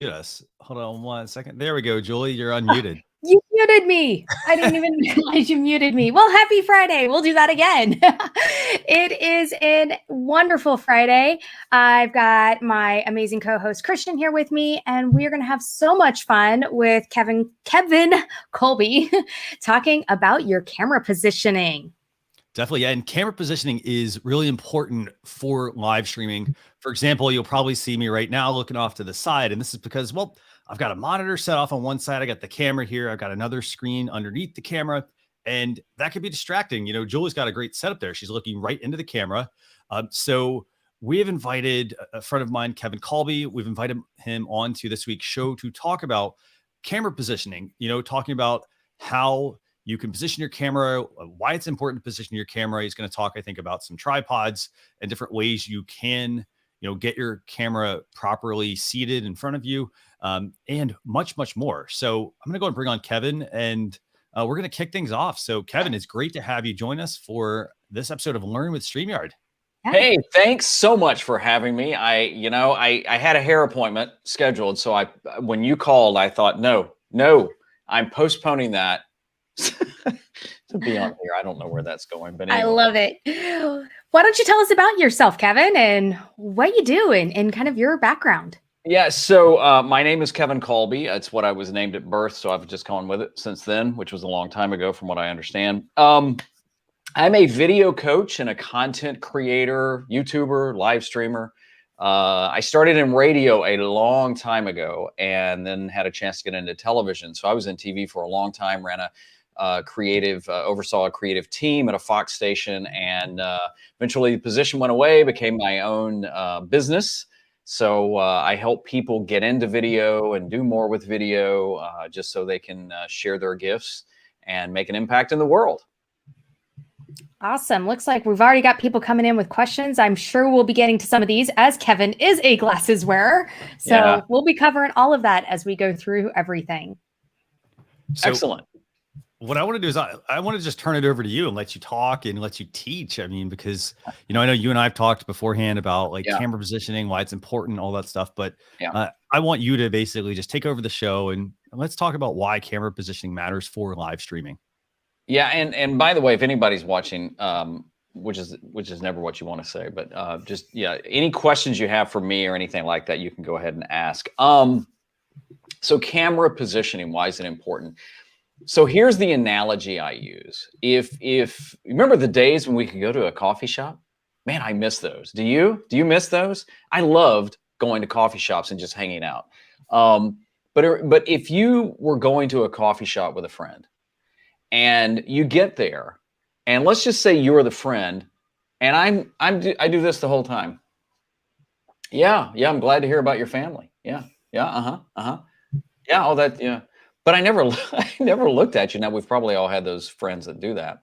Mute us. Hold on 1 second. There we go, Julie. You're unmuted. You muted me. I didn't even realize you muted me. Well, happy Friday. We'll do that again. It is a wonderful Friday. I've got my amazing co-host Christian here with me, and we're going to have so much fun with Kevin Colby talking about your camera positioning. Definitely, yeah. And camera positioning is really important for live streaming. For example, you'll probably see me right now looking off to the side. And this is because, well, I've got a monitor set off on one side. I got the camera here. I've got another screen underneath the camera. And that could be distracting. You know, Julie's got a great setup there. She's looking right into the camera. So we have invited a friend of mine, Kevin Colby. We've invited him on to this week's show to talk about camera positioning, you know, talking about how you can position your camera, why it's important to position your camera. He's going to talk, I think, about some tripods and different ways you can, you know, get your camera properly seated in front of you, and much, much more. So I'm going to go and bring on Kevin, and we're going to kick things off. So Kevin, it's great to have you join us for this episode of Learn with StreamYard. Hey, thanks so much for having me. I had a hair appointment scheduled. So when you called, I thought, no, I'm postponing that to be on here. I don't know where that's going, but anyway. I love it. Why don't you tell us about yourself, Kevin, and what you do and kind of your background? Yeah, so my name is Kevin Colby. It's what I was named at birth, so I've just gone with it since then, which was a long time ago from what I understand. I'm a video coach and a content creator, YouTuber, live streamer. I started in radio a long time ago and then had a chance to get into television. So I was in TV for a long time, ran a oversaw a creative team at a Fox station, and eventually the position went away, became my own business. So I help people get into video and do more with video, just so they can share their gifts and make an impact in the world. Awesome. Looks like we've already got people coming in with questions. I'm sure we'll be getting to some of these, as Kevin is a glasses wearer. So We'll be covering all of that as we go through everything. So excellent. What I want to do is I want to just turn it over to you and let you talk and let you teach. I mean, because, you know, I know you and I have talked beforehand about like camera positioning, why it's important, all that stuff. But I want you to basically just take over the show and let's talk about why camera positioning matters for live streaming. Yeah, and by the way, if anybody's watching, which is never what you want to say, but any questions you have for me or anything like that, you can go ahead and ask. So camera positioning, why is it important? So here's the analogy I use. If remember the days when we could go to a coffee shop? Man, I miss those. Do you miss those? I loved going to coffee shops and just hanging out. But if you were going to a coffee shop with a friend and you get there, and let's just say you're the friend, and I do this the whole time. Yeah, I'm glad to hear about your family. Yeah, yeah, all that, yeah. But I never looked at you. Now, we've probably all had those friends that do that.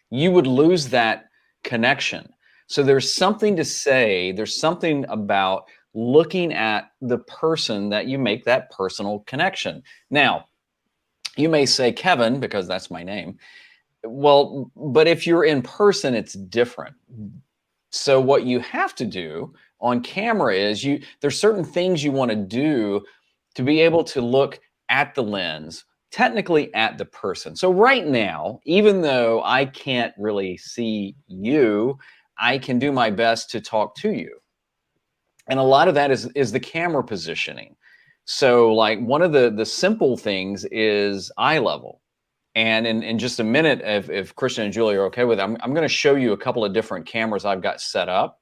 You would lose that connection. So there's something to say, there's something about looking at the person that you make that personal connection. Now, you may say, Kevin, because that's my name. Well, but if you're in person, it's different. So what you have to do on camera is there's certain things you want to do to be able to look at the lens, technically at the person. So right now, even though I can't really see you, I can do my best to talk to you. And a lot of that is the camera positioning. So like one of the simple things is eye level. And in just a minute, if Christian and Julie are okay with it, I'm going to show you a couple of different cameras I've got set up,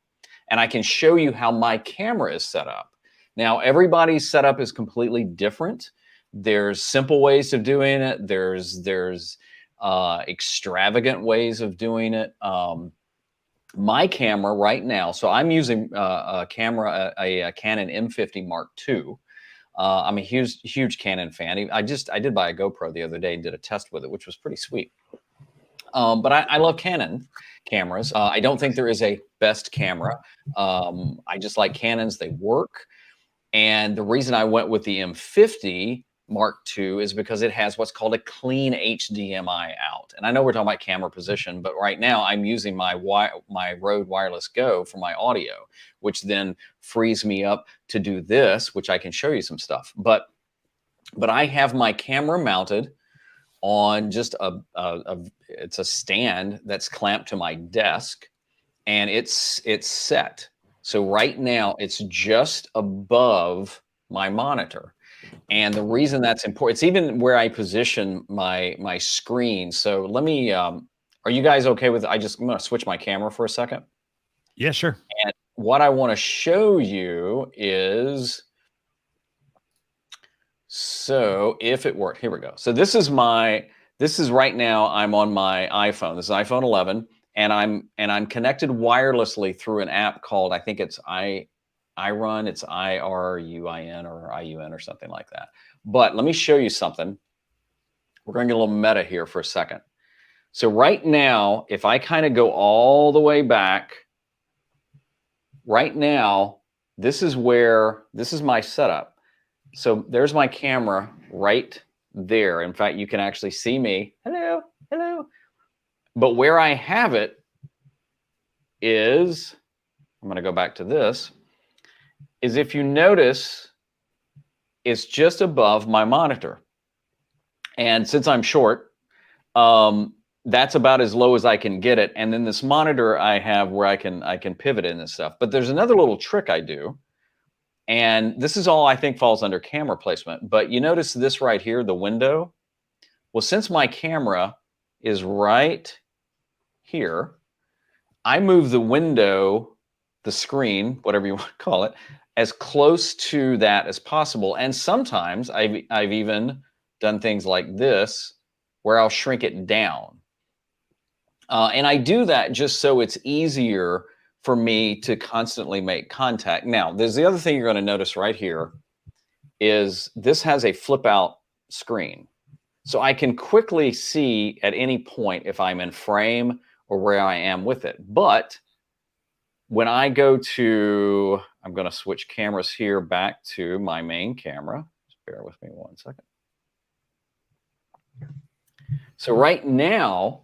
and I can show you how my camera is set up. Now, everybody's setup is completely different. There's simple ways of doing it. There's extravagant ways of doing it. My camera right now, so I'm using a camera, a Canon M50 Mark II. I'm a huge Canon fan. I did buy a GoPro the other day and did a test with it, which was pretty sweet. But I love Canon cameras. I don't think there is a best camera. I just like Canons. They work. And the reason I went with the M50 Mark II is because it has what's called a clean HDMI out. And I know we're talking about camera position, but right now I'm using my Rode Wireless Go for my audio, which then frees me up to do this, which I can show you some stuff. But I have my camera mounted on just it's a stand that's clamped to my desk, and it's set. So right now it's just above my monitor. And the reason that's important, it's even where I position my screen. So let me, are you guys okay with, I'm going to switch my camera for a second. Yeah, sure. And what I want to show you is, so if it worked, here we go. So this is right now I'm on my iPhone. This is iPhone 11, and I'm connected wirelessly through an app called, I think it's iRun, it's IRUIN or IUN or something like that. But let me show you something. We're going to get a little meta here for a second. So right now, if I kind of go all the way back, right now, this is my setup. So there's my camera right there. In fact, you can actually see me. Hello, hello. But where I have it is, I'm going to go back to this, is if you notice, it's just above my monitor. And since I'm short, that's about as low as I can get it. And then this monitor I have where I can pivot in and stuff. But there's another little trick I do. And this is all I think falls under camera placement. But you notice this right here, the window. Well, since my camera is right here, I move the window, the screen, whatever you want to call it, as close to that as possible. And sometimes I've even done things like this where I'll shrink it down. And I do that just so it's easier for me to constantly make contact. Now, there's the other thing you're going to notice right here is this has a flip out screen. So I can quickly see at any point if I'm in frame or where I am with it. But when I go to, I'm going to switch cameras here back to my main camera. Just bear with me 1 second. So right now,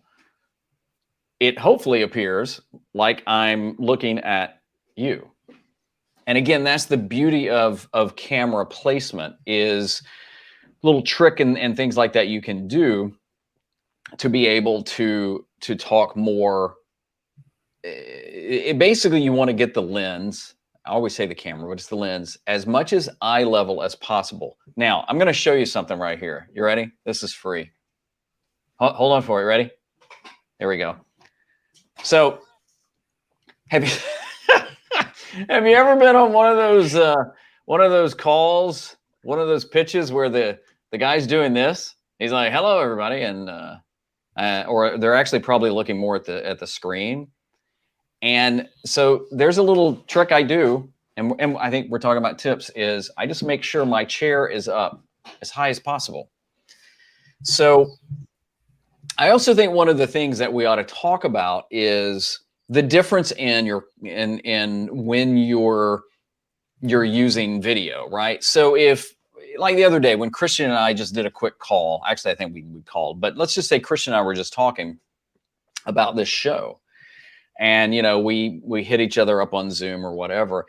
it hopefully appears like I'm looking at you. And again, that's the beauty of camera placement, is little trick and things like that you can do to be able to talk more. Basically, you want to get the lens. I always say the camera, but it's the lens, as much as eye level as possible. Now, I'm going to show you something right here. You ready? This is free. Hold on for it. Ready? There we go. So, have you ever been on one of those calls, one of those pitches where the guy's doing this? He's like, "Hello, everybody," and or they're actually probably looking more at the screen. And so there's a little trick I do, and I think we're talking about tips, is I just make sure my chair is up as high as possible. So I also think one of the things that we ought to talk about is the difference in when you're using video, right? So if, like the other day when Christian and I just did a quick call, actually I think we called, but let's just say Christian and I were just talking about this show, and we hit each other up on Zoom or whatever.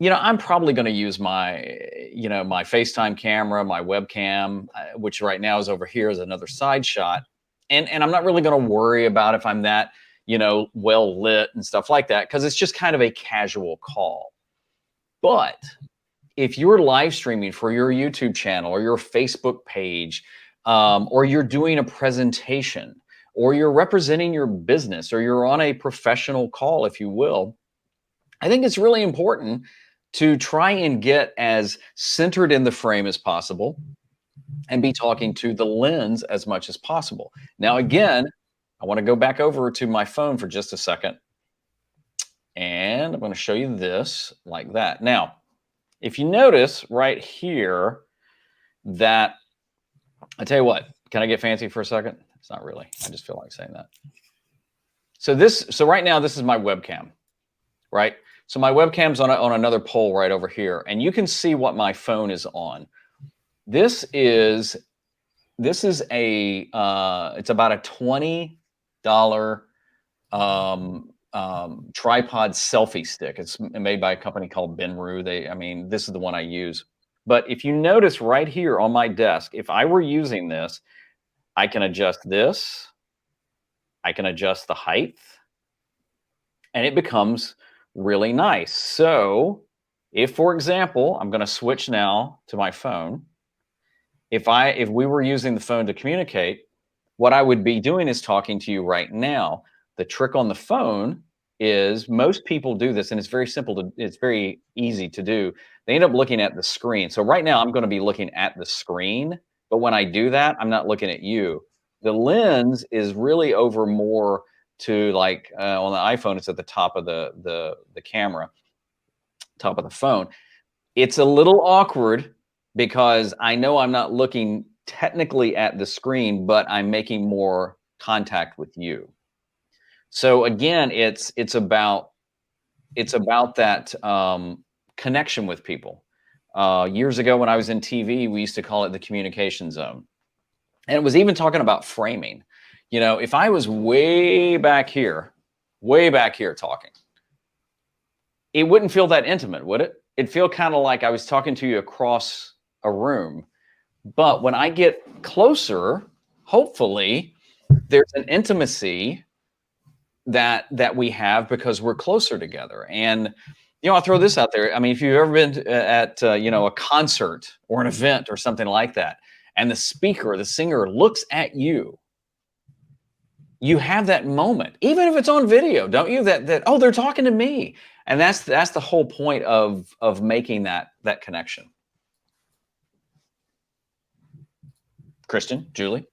I'm probably going to use my my FaceTime camera, my webcam, which right now is over here as another side shot. And I'm not really going to worry about if I'm that, well lit and stuff like that, because it's just kind of a casual call. But if you're live streaming for your YouTube channel or your Facebook page, or you're doing a presentation, or you're representing your business, or you're on a professional call, if you will, I think it's really important to try and get as centered in the frame as possible and be talking to the lens as much as possible. Now, again, I want to go back over to my phone for just a second. And I'm going to show you this like that. Now, if you notice right here that, I tell you what, can I get fancy for a second? It's not really. I just feel like saying that. So right now, this is my webcam, right? So my webcam's on another pole right over here. And you can see what my phone is on. This is a it's about a $20 tripod selfie stick. It's made by a company called Benru. I mean, this is the one I use. But if you notice right here on my desk, if I were using this, I can adjust this. I can adjust the height, and it becomes really nice. So if, for example, I'm going to switch now to my phone. If we were using the phone to communicate, what I would be doing is talking to you right now. The trick on the phone is most people do this, and it's very simple it's very easy to do. They end up looking at the screen. So right now I'm going to be looking at the screen, but when I do that, I'm not looking at you. The lens is really over more to like on the iPhone, it's at the top of the camera, top of the phone. It's a little awkward because I know I'm not looking technically at the screen, but I'm making more contact with you. So again, it's about that connection with people. Years ago when I was in TV, we used to call it the communication zone. And it was even talking about framing. You know, if I was way back here talking, it wouldn't feel that intimate, would it? It'd feel kind of like I was talking to you across a room. But when I get closer, hopefully there's an intimacy that we have because we're closer together. And, you know, I'll throw this out there. I mean, if you've ever been at, you know, a concert or an event or something like that, and the speaker, the singer looks at you, you have that moment, even if it's on video, don't you? That oh, they're talking to me. And that's the whole point of making that connection. Christian, Julie,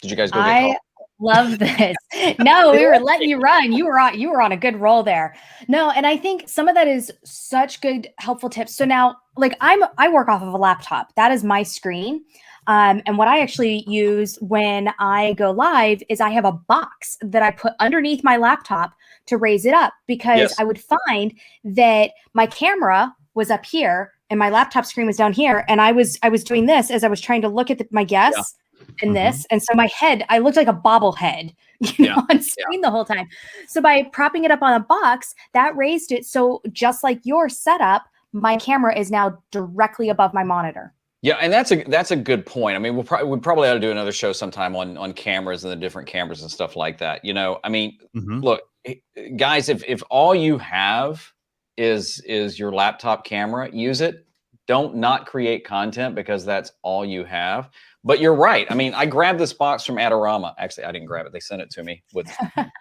did you guys go get called? Love this. No, we were letting you run. You were on a good roll there. No, and I think some of that is such good, helpful tips. So now, like I work off of a laptop. That is my screen. And what I actually use when I go live is I have a box that I put underneath my laptop to raise it up, because I would find that my camera was up here and my laptop screen was down here, and I was doing this as I was trying to look at my guests. In this. And so my head, I looked like a bobblehead, you know, on screen the whole time. So by propping it up on a box, that raised it. So just like your setup, my camera is now directly above my monitor. Yeah, and that's a good point. I mean, we probably ought to do another show sometime on cameras and the different cameras and stuff like that. You know, I mean, look, guys, if all you have is your laptop camera, use it. Don't not create content because that's all you have. But you're right. I mean, I grabbed this box from Adorama. Actually, I didn't grab it. They sent it to me with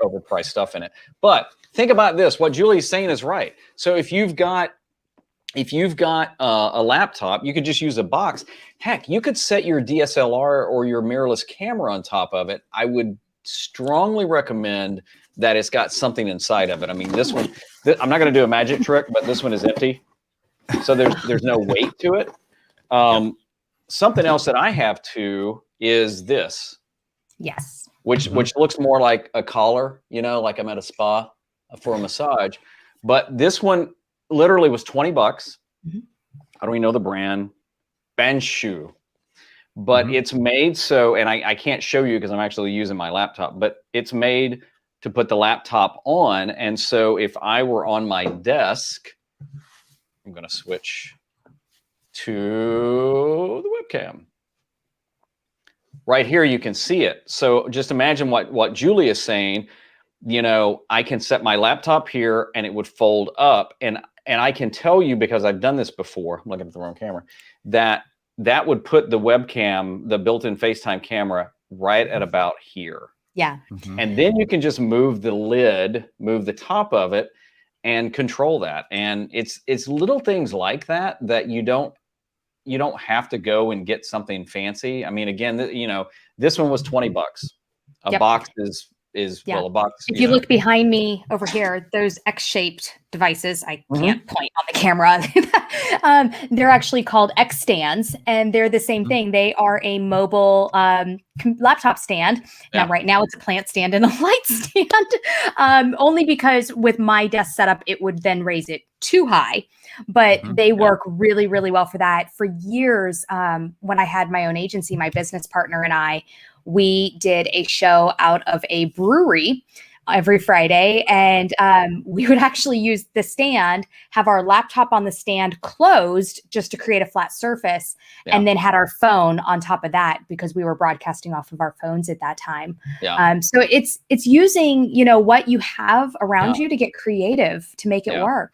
overpriced stuff in it. But think about this. What Julie's saying is right. So if you've got a laptop, you could just use a box. Heck, you could set your DSLR or your mirrorless camera on top of it. I would strongly recommend that it's got something inside of it. I mean, this one, I'm not going to do a magic trick, but this one is empty. So there's no weight to it. Something else that I have too is this. Yes. Which looks more like a collar, you know, like I'm at a spa for a massage. But this one literally was $20. I don't even know the brand. Banshu. But it's made so, and I can't show you because I'm actually using my laptop, but it's made to put the laptop on. And so if I were on my desk, I'm going to switch to the webcam. Right here, you can see it. So just imagine what Julie is saying. You know, I can set my laptop here and it would fold up. And I can tell you, because I've done this before, I'm looking at the wrong camera, that would put the webcam, the built-in FaceTime camera, right at about here. Yeah. And then you can just move the lid, move the top of it, and control that. And it's little things like that you don't have to go and get something fancy. I mean, again, you know, this one was $20. A box is well, a box. If you look behind me over here, those X-shaped devices. I can't point on the camera. They're actually called X stands, and they're the same thing. They are a mobile laptop stand. Now, right now it's a plant stand and a light stand, only because with my desk setup, it would then raise it too high. But they work really, really well for that. For years, when I had my own agency, my business partner and I, we did a show out of a brewery every Friday. And we would actually use the stand, have our laptop on the stand closed just to create a flat surface, and then had our phone on top of that because we were broadcasting off of our phones at that time. So it's using, you know, what you have around you to get creative to make it work.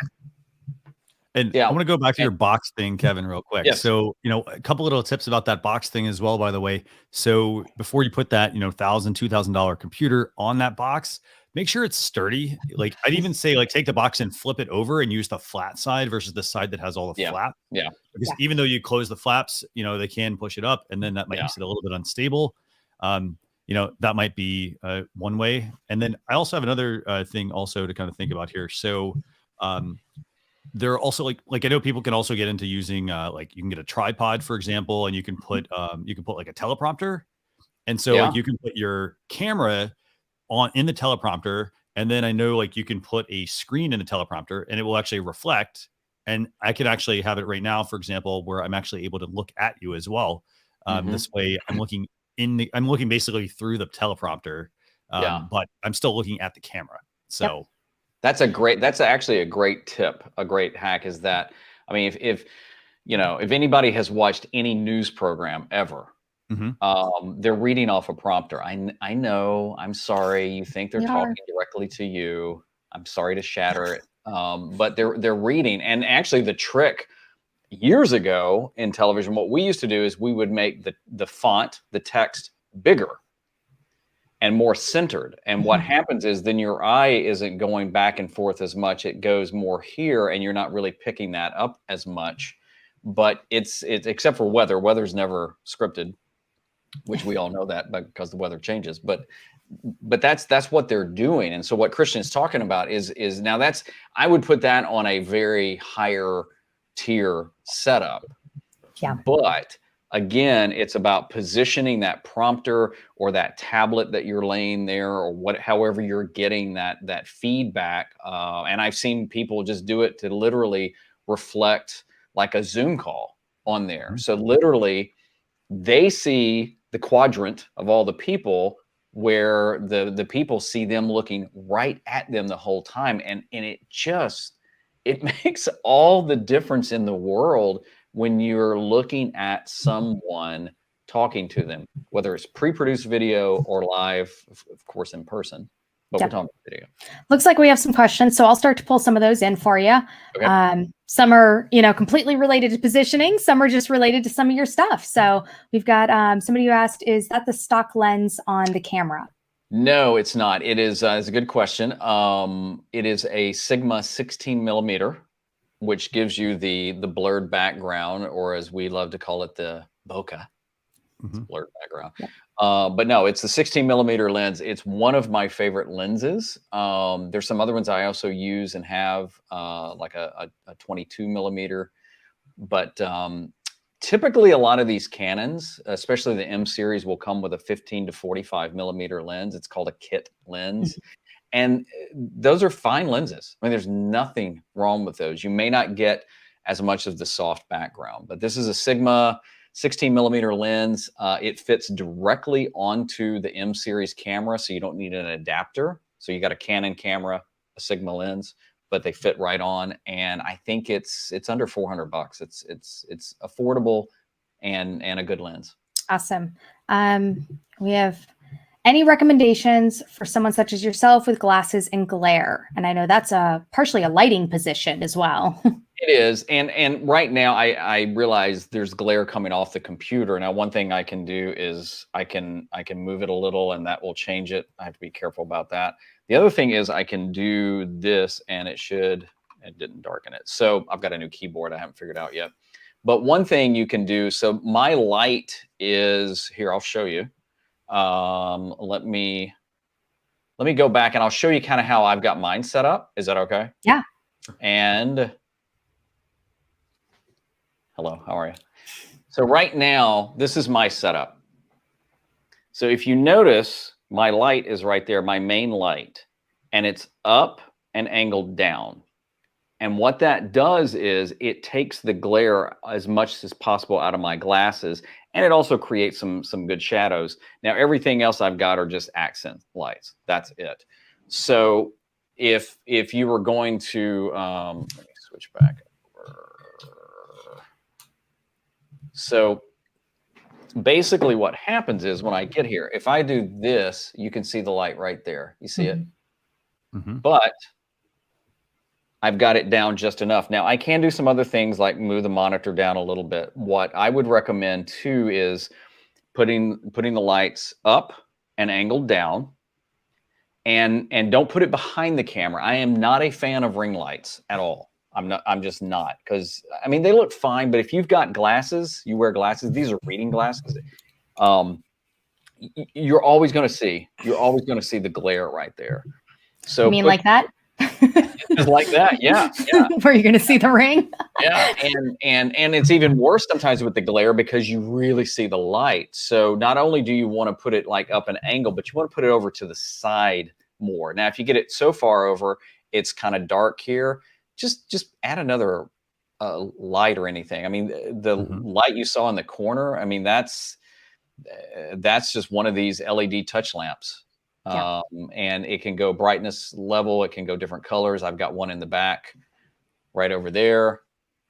And I want to go back to your box thing, Kevin, real quick. Yes. So, you know, a couple little tips about that box thing as well, by the way. So before you put that, you know, $1,000, $2,000 computer on that box, make sure it's sturdy. Like I'd even say, like, take the box and flip it over and use the flat side versus the side that has all the flap. Because even though you close the flaps, you know, they can push it up, and then that might make it a little bit unstable. You know, that might be one way. And then I also have another thing also to kind of think about here. So, there are also like I know people can also get into using like you can get a tripod, for example, and you can put like a teleprompter, and so like you can put your camera on in the teleprompter, and then I know like you can put a screen in the teleprompter and it will actually reflect, and I could actually have it right now, for example, where I'm actually able to look at you as well. This way I'm looking basically through the teleprompter, but I'm still looking at the camera. So that's actually a great tip, a great hack is that, I mean, if you know, if anybody has watched any news program ever, they're reading off a prompter. I know, I'm sorry, you think they're talking directly to you. I'm sorry to shatter it. But they're reading. And actually the trick years ago in television, what we used to do is we would make the font, the text bigger and more centered. And what happens is then your eye isn't going back and forth as much. It goes more here, and you're not really picking that up as much. But it's except for weather. Weather's never scripted, which we all know that because the weather changes. But that's what they're doing. And so what Christian's talking about is now that's, I would put that on a very higher tier setup. But again, it's about positioning that prompter or that tablet that you're laying there, or however you're getting that feedback. And I've seen people just do it to literally reflect like a Zoom call on there. So literally they see the quadrant of all the people where the people see them looking right at them the whole time. And it makes all the difference in the world when you're looking at someone talking to them, whether it's pre-produced video or live, of course, in person. But we're talking about video. Looks like we have some questions, so I'll start to pull some of those in for you. Some are, you know, completely related to positioning. Some are just related to some of your stuff. So we've got somebody who asked, "Is that the stock lens on the camera?" No, it's not. It is. It's a good question. It is a Sigma 16 millimeter, which gives you the blurred background, or as we love to call it, the bokeh. It's a blurred background. But no, it's the 16 millimeter lens. It's one of my favorite lenses. There's some other ones I also use and have, like a 22 millimeter. But typically a lot of these Canons, especially the M series, will come with a 15 to 45 millimeter lens. It's called a kit lens. And those are fine lenses. I mean, there's nothing wrong with those. You may not get as much of the soft background, but this is a Sigma 16 millimeter lens. It fits directly onto the M series camera, so you don't need an adapter. So you got a Canon camera, a Sigma lens, but they fit right on. And I think it's under $400. It's affordable and a good lens. Awesome. We have any recommendations for someone such as yourself with glasses and glare? And I know that's partially a lighting position as well. It is. And right now I realize there's glare coming off the computer. Now, one thing I can do is I can move it a little, and that will change it. I have to be careful about that. The other thing is I can do this, and it didn't darken it. So I've got a new keyboard I haven't figured out yet. But one thing you can do, so my light is here, I'll show you. Let me go back and I'll show you kind of how I've got mine set up. Is that okay? Yeah. And hello, how are you? So right now, this is my setup. So if you notice, my light is right there, my main light, and it's up and angled down. And what that does is it takes the glare as much as possible out of my glasses, and it also creates some good shadows. Now, everything else I've got are just accent lights. That's it. So if you were going to, let me switch back over. So basically what happens is when I get here, if I do this, you can see the light right there. You see it? But I've got it down just enough. Now I can do some other things like move the monitor down a little bit. What I would recommend too is putting the lights up and angled down, and don't put it behind the camera. I am not a fan of ring lights at all. I'm just not, because I mean they look fine, but if you've got glasses, you wear glasses, these are reading glasses, you're always going to see the glare right there. So you mean like that? Just like that, yeah. Where you're going to see the ring? Yeah, and it's even worse sometimes with the glare because you really see the light. So not only do you want to put it like up an angle, but you want to put it over to the side more. Now, if you get it so far over, it's kind of dark here. Just add another light or anything. I mean, the light you saw in the corner, I mean, that's just one of these LED touch lamps. Yeah. And it can go brightness level. It can go different colors. I've got one in the back right over there.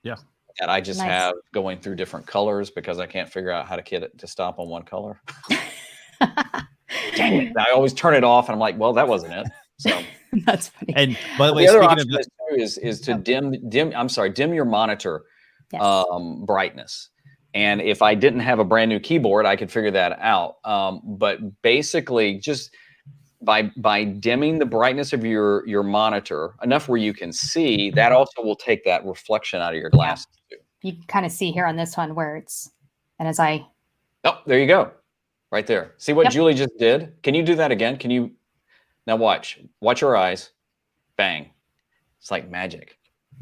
Yeah. And I just have going through different colors because I can't figure out how to get it to stop on one color. Dang it. I always turn it off and I'm like, well, that wasn't it. So that's funny. And by the way, the other speaking option is to dim your monitor brightness. And if I didn't have a brand new keyboard, I could figure that out. But basically just by dimming the brightness of your monitor enough where you can see, that also will take that reflection out of your glasses too. You can kind of see here on this one where it's, and as oh, there you go, right there. See what Julie just did? Can you do that again? Can you now watch your eyes? Bang. It's like magic.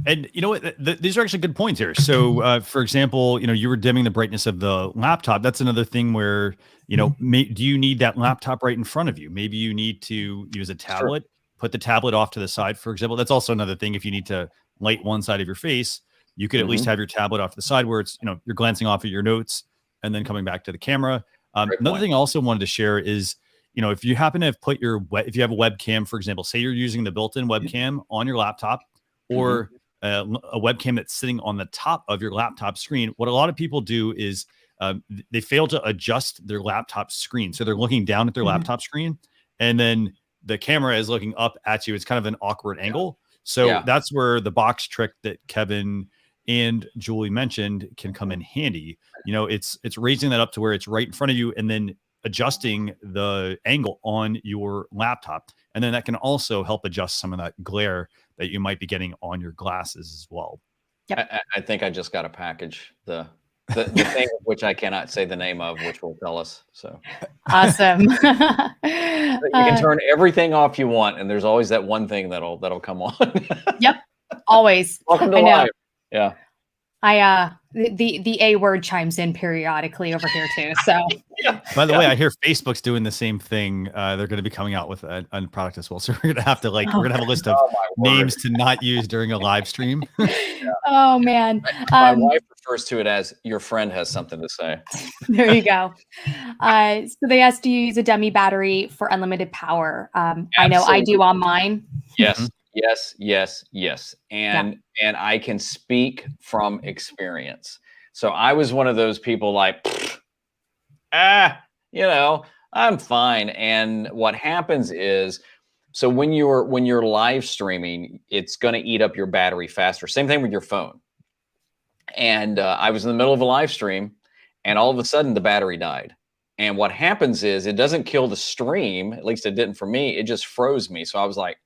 And you know what? These are actually good points here. So, for example, you were dimming the brightness of the laptop. That's another thing where, do you need that laptop right in front of you? Maybe you need to use a tablet, put the tablet off to the side, for example. That's also another thing. If you need to light one side of your face, you could at least have your tablet off to the side where it's, you're glancing off at your notes and then coming back to the camera. Another thing I also wanted to share is, if you happen to have put if you have a webcam, for example, say you're using the built-in webcam on your laptop or a webcam that's sitting on the top of your laptop screen. What a lot of people do is they fail to adjust their laptop screen. So they're looking down at their laptop screen and then the camera is looking up at you. It's kind of an awkward angle. So that's where the box trick that Kevin and Julie mentioned can come in handy. It's raising that up to where it's right in front of you and then adjusting the angle on your laptop. And then that can also help adjust some of that glare that you might be getting on your glasses as well. Yep. I think I just got a package, the thing which I cannot say the name of, which will tell us. So awesome. You can turn everything off you want, and there's always that one thing that'll come on. Yep, always. Welcome to live. Yeah. The A word chimes in periodically over here too. So by the way, I hear Facebook's doing the same thing. They're going to be coming out with a product as well. So we're going to have to we're going to have a list of names to not use during a live stream. Oh man. My wife refers to it as your friend has something to say. There you go. So they asked, do you use a dummy battery for unlimited power? I know I do on mine. Yes. Yes. And I can speak from experience. So I was one of those people like, I'm fine. And what happens is, so when you're live streaming, it's going to eat up your battery faster. Same thing with your phone. And I was in the middle of a live stream and all of a sudden the battery died. And what happens is it doesn't kill the stream. At least it didn't for me. It just froze me. So I was like,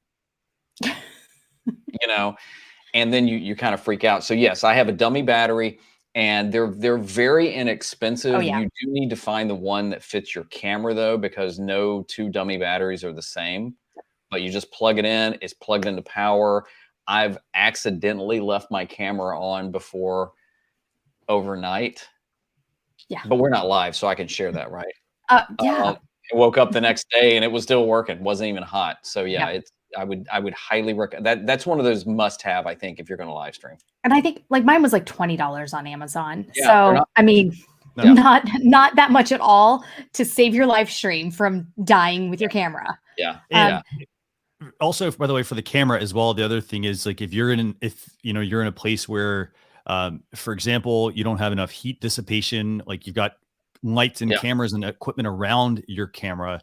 and then you kind of freak out. So yes, I have a dummy battery and they're very inexpensive. Oh, yeah. You do need to find the one that fits your camera though, because no two dummy batteries are the same, but you just plug it in, it's plugged into power. I've accidentally left my camera on before overnight. Yeah. But we're not live, so I can share that, right? Yeah. I woke up the next day and it was still working. Wasn't even hot. So yeah, Yeah. it's I would highly recommend that. That's one of those must-have, I think, if you're going to live stream. And I think like mine was like $20 on Amazon. Yeah, So I mean, No. not that much at all to save your live stream from dying with your camera. Yeah. And also, by the way, for the camera as well, the other thing is like if you're in you're in a place where for example, you don't have enough heat dissipation, like you've got lights and cameras and equipment around your camera.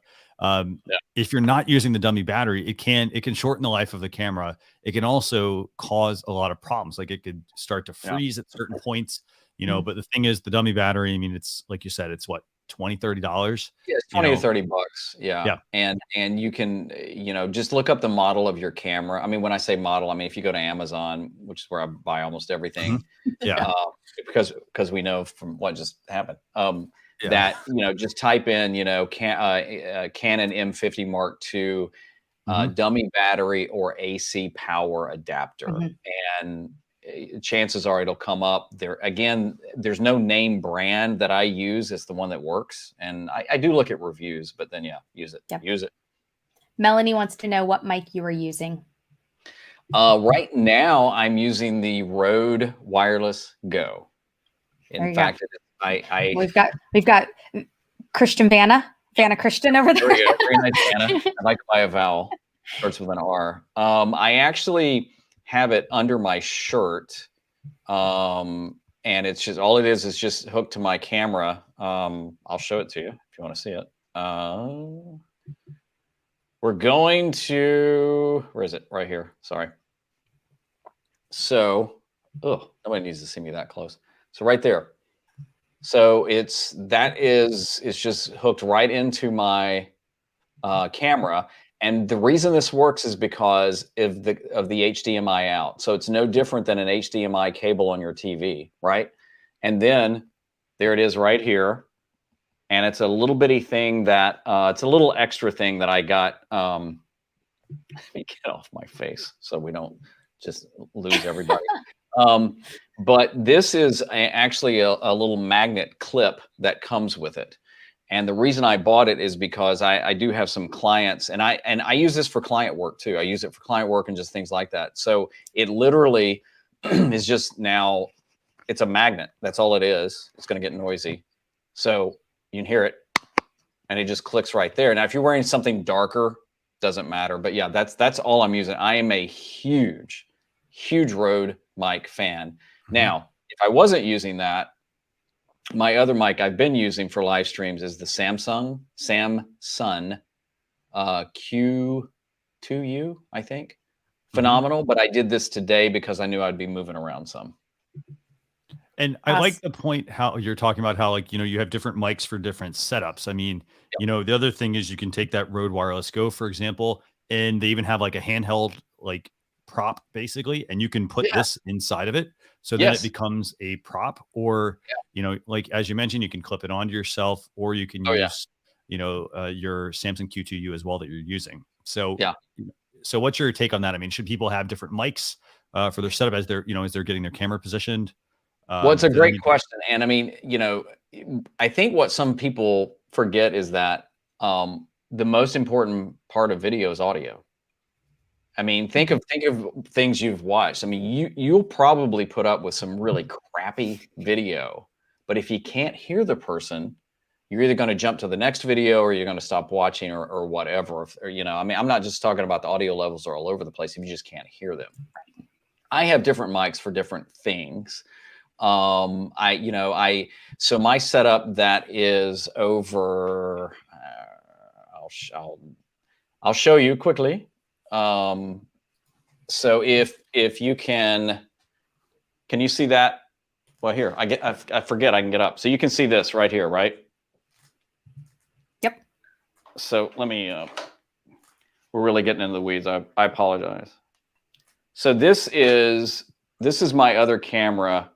If you're not using the dummy battery, it can shorten the life of the camera. It can also cause a lot of problems. Like it could start to freeze at certain points, but the thing is the dummy battery, I mean, it's like you said, it's what, $20-$30. Yeah, it's 20 to 30 bucks. Yeah. And you can, just look up the model of your camera. I mean, when I say model, I mean, if you go to Amazon, which is where I buy almost everything, because we know from what just happened, that, just type in, Canon M50 Mark II, dummy battery or AC power adapter. And chances are it'll come up there. Again, there's no name brand that I use. It's the one that works. And I do look at reviews, but then use it. Use it. Melanie wants to know what mic you are using. Right now I'm using the Rode Wireless Go. In fact, we've got Christian Vanna Christian over there. Very nice Vanna. I like by a vowel. Starts with an R. I actually have it under my shirt. And it's just, all it is just hooked to my camera. I'll show it to you if you want to see it. We're going to, where is it? Right here. Sorry. So, nobody needs to see me that close. So right there. So it's just hooked right into my camera. And the reason this works is because of the HDMI out. So it's no different than an HDMI cable on your TV, right? And then there it is right here. And it's a little bitty thing that, it's a little extra thing that I got. Let me get off my face so we don't just lose everybody. But this is actually a little magnet clip that comes with it. And the reason I bought it is because I do have some clients, and I use this for client work too. I use it for client work and just things like that. So it literally is just now, it's a magnet. That's all it is. It's going to get noisy. So you can hear it and it just clicks right there. Now, if you're wearing something darker, doesn't matter. But yeah, that's all I'm using. I am a huge Rode mic fan. Now, if I wasn't using that, my other mic I've been using for live streams is the Samsung Q2U, I think. Phenomenal. But I did this today because I knew I'd be moving around some. And I like the point how you're talking about how, like, you have different mics for different setups. I mean, the other thing is you can take that Rode Wireless Go, for example, and they even have like a handheld, like, prop basically, and you can put this inside of it. So then it becomes a prop, or, like, as you mentioned, you can clip it onto yourself, or you can use, your Samsung Q2U as well that you're using. So, so what's your take on that? I mean, should people have different mics for their setup as they're, as they're getting their camera positioned? Well, it's a great question. And I mean, I think what some people forget is that the most important part of video is audio. I mean, think of things you've watched. I mean, you'll probably put up with some really crappy video, but if you can't hear the person, you're either going to jump to the next video or you're going to stop watching or whatever. I mean, I'm not just talking about the audio levels are all over the place if you just can't hear them. I have different mics for different things. So my setup that is over, I'll show you quickly. So if you can you see that? Well, here, I forget I can get up. So you can see this right here, right? Yep. So let me, we're really getting into the weeds. I apologize. So this is my other camera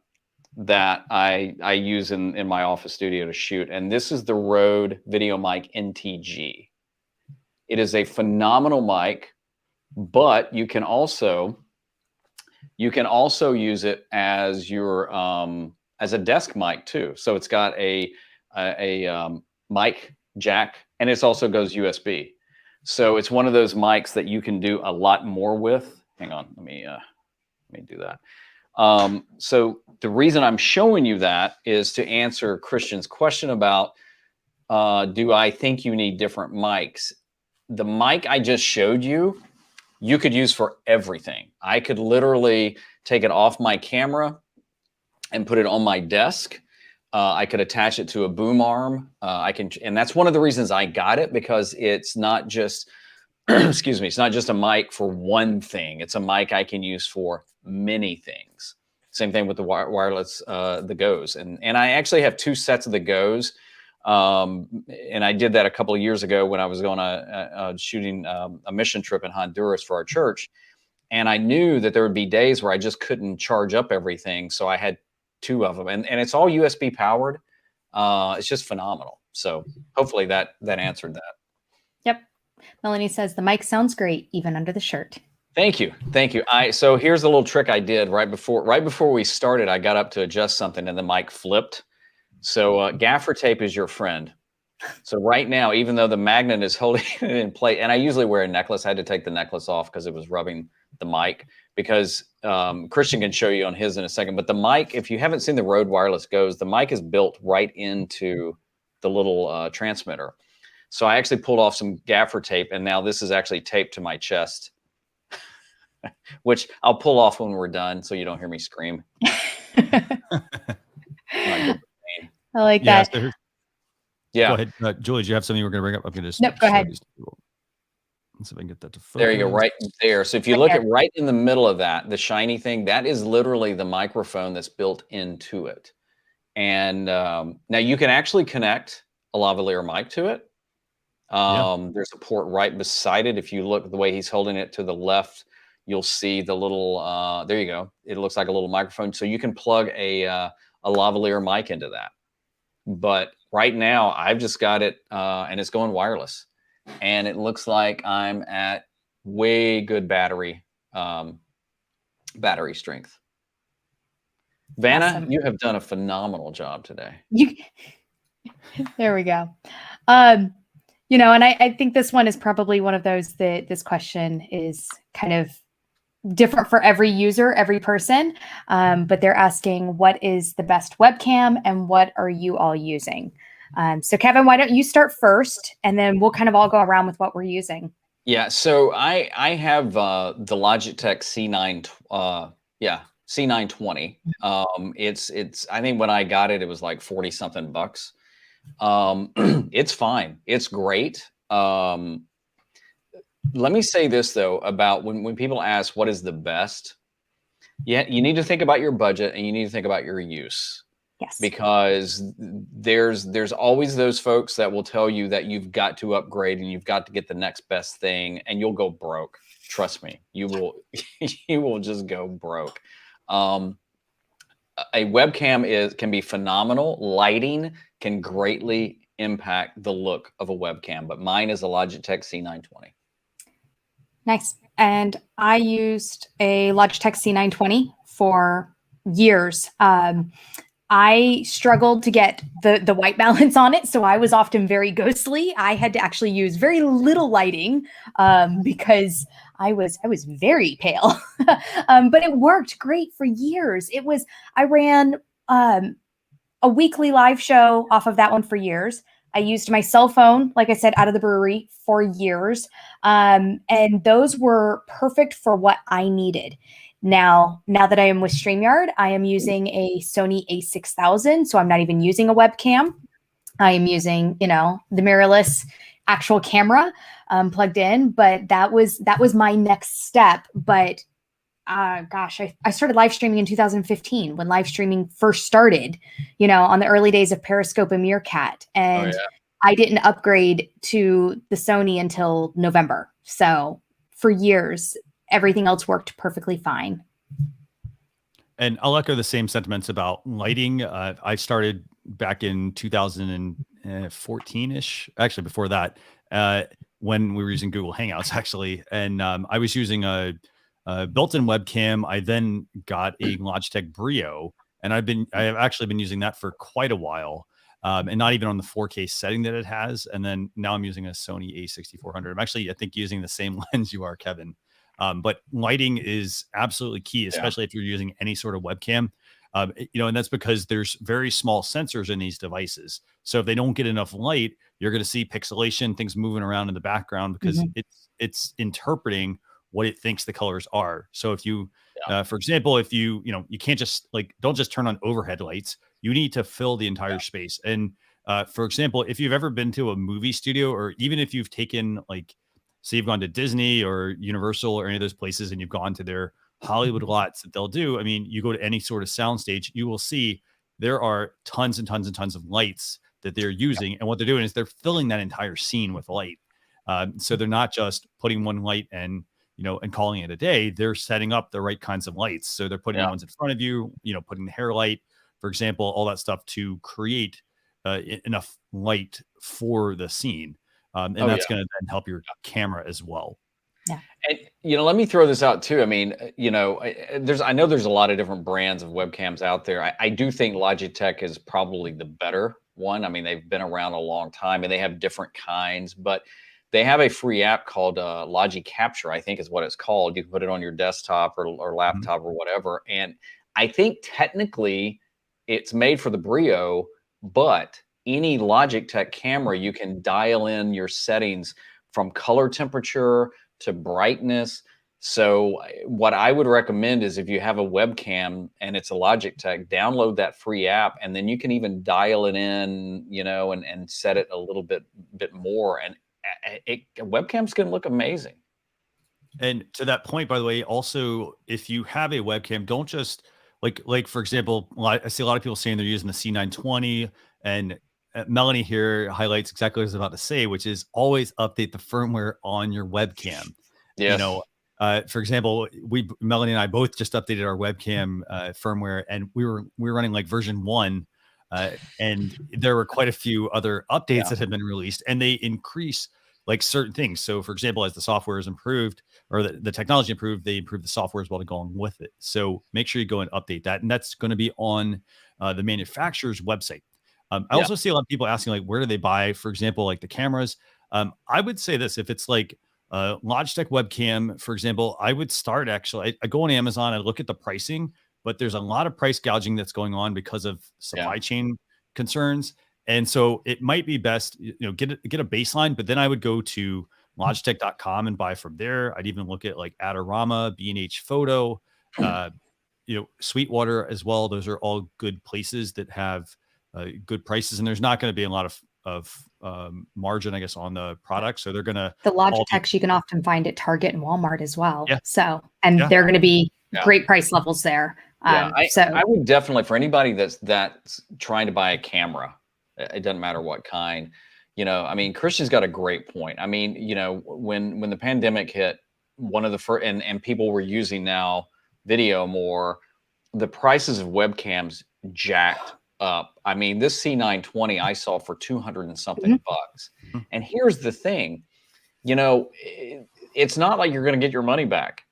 that I use in my office studio to shoot. And this is the Rode VideoMic NTG. It is a phenomenal mic, but you can also You can also use it as your as a desk mic too. So it's got a mic jack, and it also goes USB. So it's one of those mics that you can do a lot more with. Hang on, let me do that. So the reason I'm showing you that is to answer Christian's question about do I think you need different mics? The mic I just showed you, you could use for everything. I could literally take it off my camera and put it on my desk. I could attach it to a boom arm. And that's one of the reasons I got it, because it's not just, excuse me, it's not just a mic for one thing. It's a mic I can use for many things. Same thing with the wireless, the Goes. And I actually have 2 sets of the Goes. And I did that a couple of years ago when I was going shooting a mission trip in Honduras for our church. And I knew that there would be days where I just couldn't charge up everything. So I had 2 of them, and it's all USB powered. It's just phenomenal. So hopefully that answered that. Yep. Melanie says the mic sounds great, even under the shirt. Thank you. Thank you. So here's a little trick I did right before we started. I got up to adjust something and the mic flipped. So gaffer tape is your friend. So right now, even though the magnet is holding it in place, and I usually wear a necklace, I had to take the necklace off because it was rubbing the mic, because Christian can show you on his in a second. But the mic, if you haven't seen the Rode Wireless Goes, the mic is built right into the little transmitter. So I actually pulled off some gaffer tape, and now this is actually taped to my chest, which I'll pull off when we're done so you don't hear me scream. I like that. So yeah. Go ahead. Julie, do you have something you were going to bring up? I'm going to just Nope, go ahead. Let's see if I can get that to focus. There you go, right there. So if you look at right in the middle of that, the shiny thing, that is literally the microphone that's built into it. And now you can actually connect a lavalier mic to it. There's a port right beside it. If you look the way he's holding it to the left, you'll see the little, there you go. It looks like a little microphone. So you can plug a lavalier mic into that. But right now I've just got it and it's going wireless. And it looks like I'm at way good battery strength. Vanna, Awesome. you have done a phenomenal job today. There we go. You know, and I think this one is probably one of those that this question is kind of different for every user, every person. But they're asking, what is the best webcam and what are you all using? So Kevin, why don't you start first, and then we'll kind of all go around with what we're using. Yeah. So I have the Logitech C920. It's I think when I got it, it was like 40 something bucks. It's fine. It's great. Let me say this though, about when people ask what is the best, you need to think about your budget and you need to think about your use. Yes. Because there's always those folks that will tell you that you've got to upgrade and you've got to get the next best thing, and you'll go broke. Trust me, you will just go broke. A webcam can be phenomenal. Lighting can greatly impact the look of a webcam, but mine is a Logitech C920. Nice. And I used a Logitech C920 for years. I struggled to get the white balance on it, so I was often very ghostly. I had to actually use very little lighting because I was very pale, but it worked great for years. I ran a weekly live show off of that one for years. I used my cell phone, like I said, out of the brewery for years, and those were perfect for what I needed. Now that I am with StreamYard, I am using a Sony a6000, so I'm not even using a webcam. I am using, the mirrorless actual camera plugged in, but that was my next step. But gosh, I started live streaming in 2015 when live streaming first started, on the early days of Periscope and Meerkat. And I didn't upgrade to the Sony until November. So for years, everything else worked perfectly fine. And I'll echo the same sentiments about lighting. I started back in 2014-ish, actually before that, when we were using Google Hangouts, actually. And I was using a built-in webcam. I then got a Logitech Brio, and I have actually been using that for quite a while. And not even on the 4K setting that it has. And then now I'm using a Sony A6400. I'm actually, I think, using the same lens you are, Kevin. But lighting is absolutely key, especially if you're using any sort of webcam. And that's because there's very small sensors in these devices. So if they don't get enough light, you're going to see pixelation, things moving around in the background because it's interpreting what it thinks the colors are. So if you, for example, if you can't just don't just turn on overhead lights. You need to fill the entire space. And for example, if you've ever been to a movie studio, or even if you've taken say you've gone to Disney or Universal or any of those places and you've gone to their Hollywood lots that they'll do. I mean, you go to any sort of soundstage, you will see there are tons and tons and tons of lights that they're using. And what they're doing is they're filling that entire scene with light. So they're not just putting one light and calling it a day. They're setting up the right kinds of lights. So they're putting ones in front of you, putting the hair light, for example, all that stuff to create enough light for the scene. And that's going to then help your camera as well. Yeah. And, let me throw this out too. I mean, I know there's a lot of different brands of webcams out there. I do think Logitech is probably the better one. I mean, they've been around a long time and they have different kinds, but they have a free app called Logi Capture, I think is what it's called. You can put it on your desktop or laptop or whatever. And I think technically it's made for the Brio, but any Logitech camera, you can dial in your settings from color temperature to brightness. So what I would recommend is if you have a webcam and it's a Logitech, download that free app, and then you can even dial it in, and set it a little bit more. And webcams can look amazing. And to that point, by the way, also, if you have a webcam, don't just like for example, I see a lot of people saying they're using the C920, and Melanie here highlights exactly what I was about to say, which is always update the firmware on your webcam. Yes. For example, Melanie and I both just updated our webcam firmware, and we were running version 1, and there were quite a few other updates that have been released, and they increase certain things. So for example, as the software is improved or the technology improved, they improve the software as well to go along with it. So make sure you go and update that. And that's going to be on the manufacturer's website. I also see a lot of people asking, where do they buy, for example, the cameras? I would say this, if it's Logitech webcam, for example, I would start I go on Amazon, I look at the pricing, but there's a lot of price gouging that's going on because of supply chain concerns. And so it might be best, get a baseline, but then I would go to Logitech.com and buy from there. I'd even look at Adorama, B&H Photo, Sweetwater as well. Those are all good places that have good prices, and there's not going to be a lot of margin, I guess, on the product. So they're going to the Logitechs you can often find at Target and Walmart as well. Yeah. So, and they're going to be great price levels there. I would definitely, for anybody that's trying to buy a camera, it doesn't matter what kind, I mean, Christian's got a great point. I mean, when the pandemic hit, one of the first, and people were using now video more, the prices of webcams jacked up. I mean, this C920 I saw for 200 and something bucks. And here's the thing, it's not like you're going to get your money back.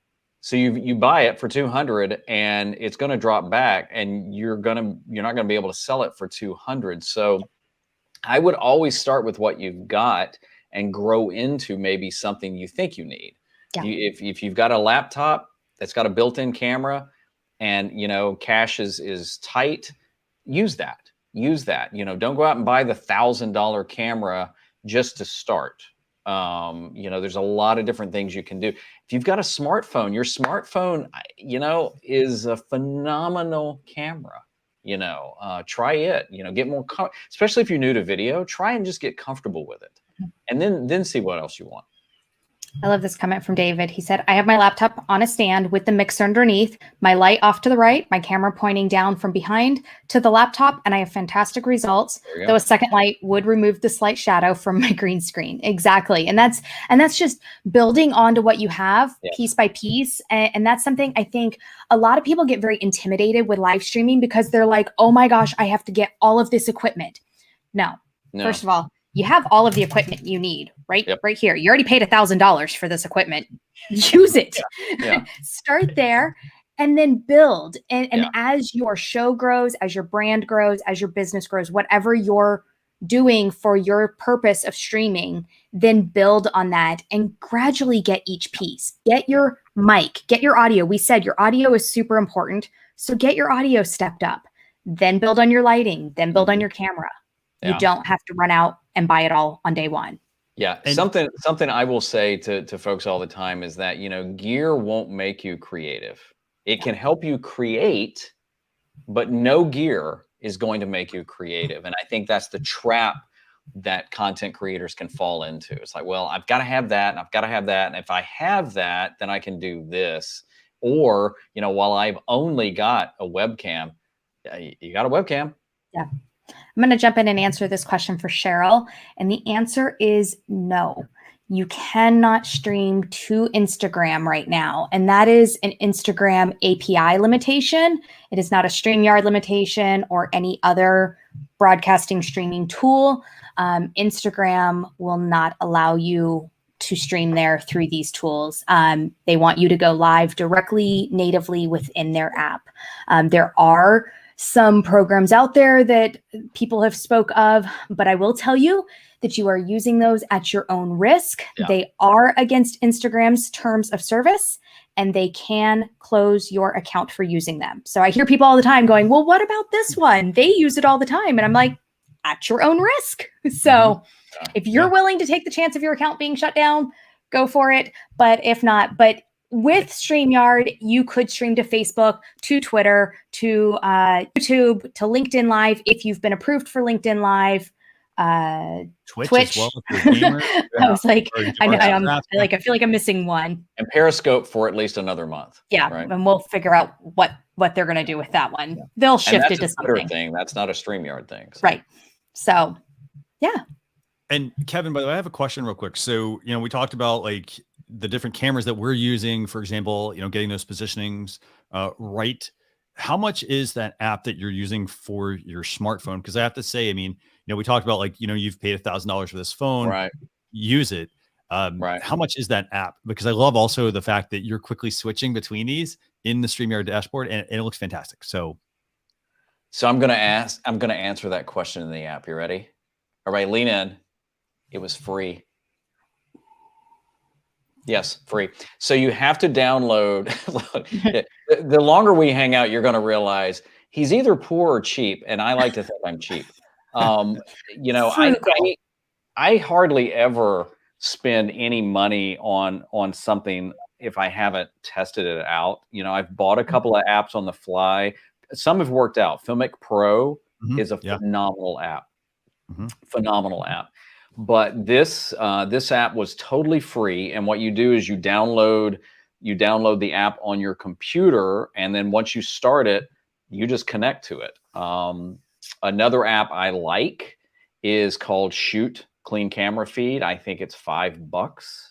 So you buy it for 200 and it's going to drop back, and you're not going to be able to sell it for 200. So I would always start with what you've got and grow into maybe something you think you need. Yeah. If you've got a laptop that's got a built-in camera and, cash is tight, use that. Don't go out and buy the $1,000 camera just to start. There's a lot of different things you can do. If you've got a smartphone, your smartphone, is a phenomenal camera. Try it, get more, especially if you're new to video, try and just get comfortable with it, and then see what else you want. I love this comment from David. He said, I have my laptop on a stand with the mixer underneath, my light off to the right, my camera pointing down from behind to the laptop, and I have fantastic results. Though a second light would remove the slight shadow from my green screen. Exactly. And that's just building onto what you have piece by piece. And that's something I think a lot of people get very intimidated with live streaming because they're like, oh my gosh, I have to get all of this equipment. No. First of all, you have all of the equipment you need right Yep. right here. You already paid $1,000 for this equipment. Use it. Yeah. Start there and then build. And Yeah. as your show grows, as your brand grows, as your business grows, whatever you're doing for your purpose of streaming, then build on that and gradually get each piece. Get your mic, get your audio. We said your audio is super important. So get your audio stepped up, then build on your lighting, then build on your camera. You don't have to run out and buy it all on day one. Yeah. And something I will say to folks all the time is that, gear won't make you creative. It can help you create, but no gear is going to make you creative. And I think that's the trap that content creators can fall into. It's like, well, I've got to have that, and I've got to have that. And if I have that, then I can do this. Or, while I've only got a webcam, you got a webcam. Yeah. I'm going to jump in and answer this question for Cheryl. And the answer is no. You cannot stream to Instagram right now. And that is an Instagram API limitation. It is not a StreamYard limitation or any other broadcasting streaming tool. Instagram will not allow you to stream there through these tools. They want you to go live directly, natively within their app. There are some programs out there that people have spoke of, but I will tell you that you are using those at your own risk. Yeah. They are against Instagram's terms of service, and they can close your account for using them. So I hear people all the time going, well, what about this one? They use it all the time. And I'm like, at your own risk. So if you're willing to take the chance of your account being shut down, go for it. But if not, with StreamYard, you could stream to Facebook, to Twitter, to YouTube, to LinkedIn Live if you've been approved for LinkedIn Live. Twitch. As well, if you're a gamer. I was like, I feel like I'm missing one. And Periscope for at least another month. Yeah, right? And we'll figure out what they're going to do with that one. Yeah. They'll shift it to something. Twitter thing. That's not a StreamYard thing. So. Right. So, yeah. And Kevin, by the way, I have a question real quick. So, we talked about like the different cameras that we're using, for example, getting those positionings right. How much is that app that you're using for your smartphone? Because I have to say, we talked about like, you've paid $1,000 for this phone, right? Use it. Right. How much is that app? Because I love also the fact that you're quickly switching between these in the StreamYard dashboard, and it looks fantastic. So I'm going to answer that question in the app. You ready? All right, lean in. It was free. Yes, free. So you have to download. The longer we hang out, you're going to realize he's either poor or cheap, and I like to think I'm cheap. I hardly ever spend any money on something if I haven't tested it out. I've bought a couple of apps on the fly. Some have worked out. Filmic Pro is a phenomenal app. Phenomenal app. But this app was totally free, and what you do is you download the app on your computer, and then once you start it, you just connect to it. Another app I like is called Shoot Clean Camera Feed. I think it's $5,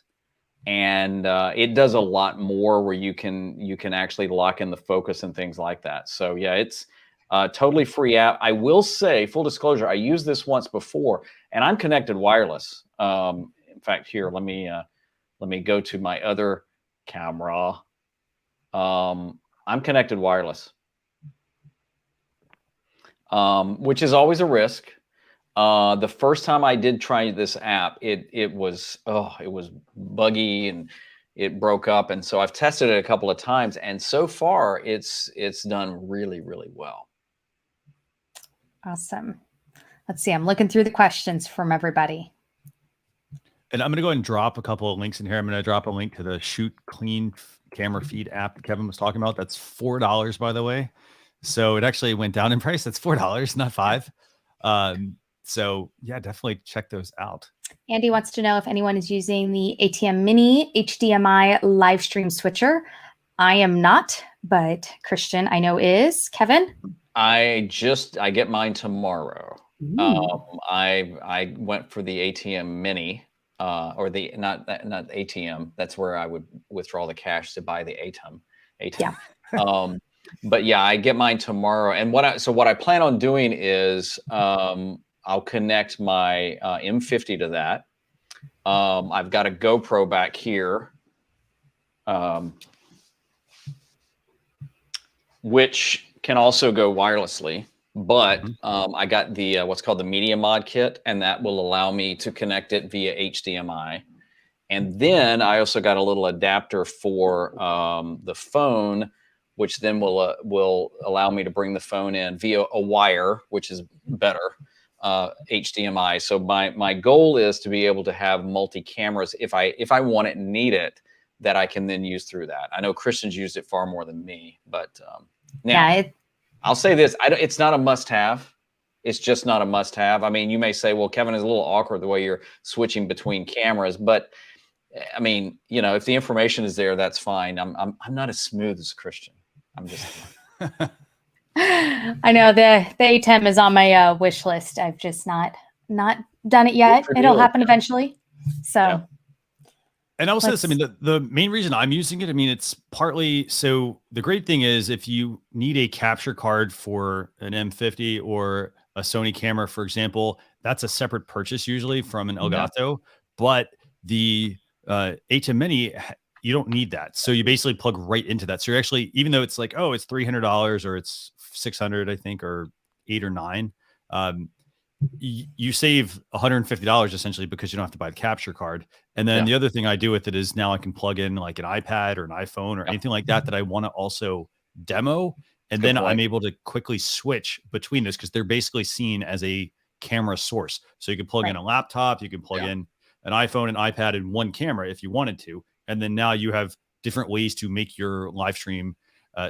and it does a lot more where you can actually lock in the focus and things like that. So yeah, it's a totally free app. I will say, full disclosure, I used this once before, and I'm connected wireless. In fact, here, let me go to my other camera. I'm connected wireless, which is always a risk. The first time I did try this app, it was buggy and it broke up. And so I've tested it a couple of times, and so far it's done really, really well. Awesome. Let's see. I'm looking through the questions from everybody. And I'm going to go ahead and drop a couple of links in here. I'm going to drop a link to the Shoot Clean Camera Feed app that Kevin was talking about. That's $4, by the way. So it actually went down in price. That's $4, not $5. So yeah, definitely check those out. Andy wants to know if anyone is using the ATEM Mini HDMI live stream switcher. I am not, but Christian I know is. Kevin? I get mine tomorrow. I went for the ATEM Mini, or the not ATM. That's where I would withdraw the cash to buy the ATEM. Yeah. But yeah, I get mine tomorrow. And what I plan on doing is I I'll connect my M50 to that. I've got a GoPro back here, which can also go wirelessly. But I got the what's called the Media Mod kit, and that will allow me to connect it via HDMI. And then I also got a little adapter for the phone, which then will allow me to bring the phone in via a wire, which is better, HDMI. So my goal is to be able to have multi cameras if I want it and need it, that I can then use through that. I know Christian's used it far more than me, but now I'll say this: it's not a must-have. It's just not a must-have. I mean, you may say, "Well, Kevin, is a little awkward the way you're switching between cameras," but I mean, you know, if the information is there, that's fine. I'm not as smooth as Christian. I'm just. I know the ATEM is on my wish list. I've just not done it yet. It'll happen eventually. So. Yeah. And also this, I mean, the main reason I'm using it, I mean, it's partly, so the great thing is if you need a capture card for an M50 or a Sony camera, for example, that's a separate purchase usually from an Elgato, but the ATEM Mini, you don't need that. So you basically plug right into that. So you're actually, even though it's like, oh, it's $300 or it's $600, I think, or $8 or $9, you save $150 essentially because you don't have to buy the capture card. And then the other thing I do with it is now I can plug in like an iPad or an iPhone or anything like that I want to also demo. And then I'm able to quickly switch between those because they're basically seen as a camera source. So you can plug in a laptop, you can plug in an iPhone, an iPad, and one camera if you wanted to. And then now you have different ways to make your live stream,